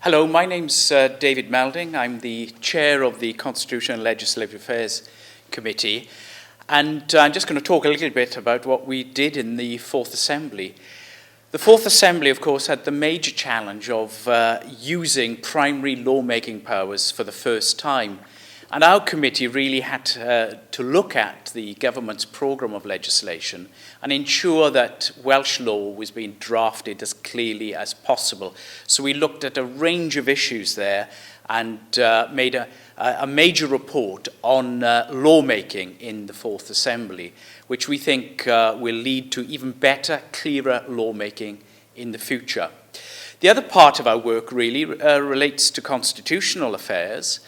Hello, my name's David Melding. I'm the chair of the Constitutional and Legislative Affairs Committee, and I'm just going to talk a little bit about what we did in the Fourth Assembly. The Fourth Assembly, of course, had the major challenge of using primary lawmaking powers for the first time. And our committee really had to look at the government's programme of legislation and ensure that Welsh law was being drafted as clearly as possible. So we looked at a range of issues there and made a major report on lawmaking in the Fourth Assembly, which we think will lead to even better, clearer lawmaking in the future. The other part of our work really relates to constitutional affairs.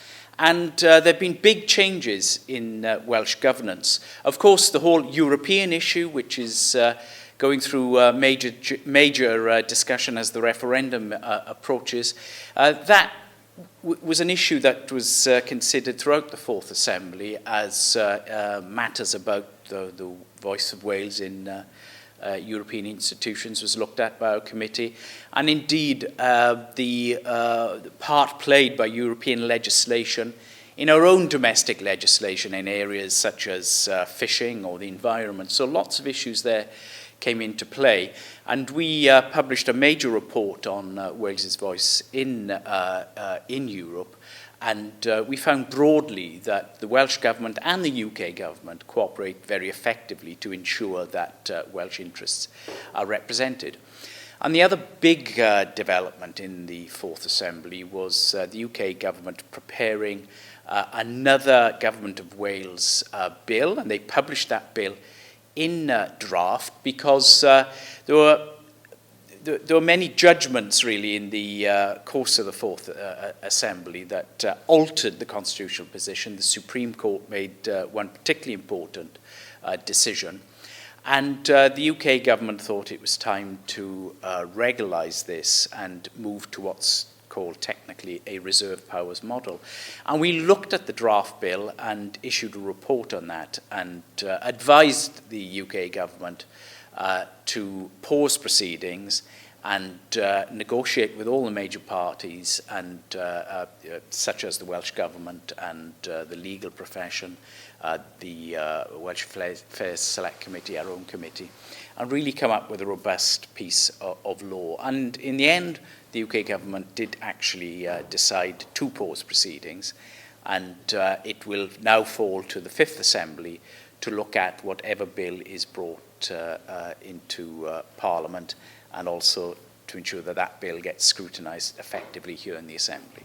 And there have been big changes in Welsh governance. Of course, the whole European issue, which is going through major discussion as the referendum approaches, that was an issue that was considered throughout the Fourth Assembly as matters about the voice of Wales in European institutions was looked at by our committee, and indeed the part played by European legislation in our own domestic legislation in areas such as fishing or the environment. So lots of issues there came into play, and we published a major report on Wales's voice in Europe. And we found broadly that the Welsh Government and the UK Government cooperate very effectively to ensure that Welsh interests are represented. And the other big development in the Fourth Assembly was the UK Government preparing another Government of Wales bill, and they published that bill in draft because there were many judgments, really, in the course of the Fourth Assembly that altered the constitutional position. The Supreme Court made one particularly important decision. And the UK government thought it was time to regularise this and move to what's called technically a reserved powers model. And we looked at the draft bill and issued a report on that and advised the UK government to pause proceedings and negotiate with all the major parties, and such as the Welsh Government and the legal profession, the Welsh Affairs Select Committee, our own committee, and really come up with a robust piece of law. And in the end, the UK Government did actually decide to pause proceedings, and it will now fall to the Fifth Assembly to look at whatever bill is brought into Parliament, and also to ensure that that bill gets scrutinised effectively here in the Assembly.